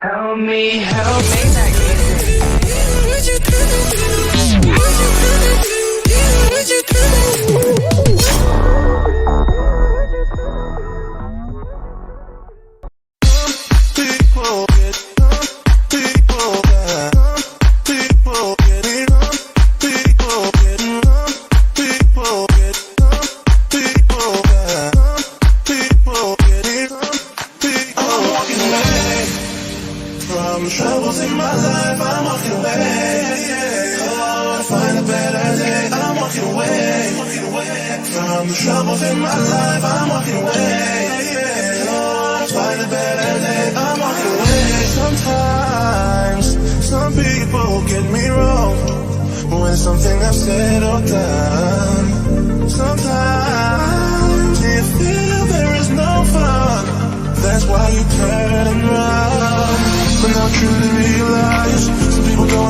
Help me, help me. From troubles in my life, I'm walking away. Oh, to find a better day, I'm walking away. From the troubles in my life, I'm walking away. Oh, to find a better day, I'm walking away. Sometimes, some people get me wrong when it's something I've said or done. Sometimes you feel there is no fun, that's why you turn and run. But now truly realize some people don't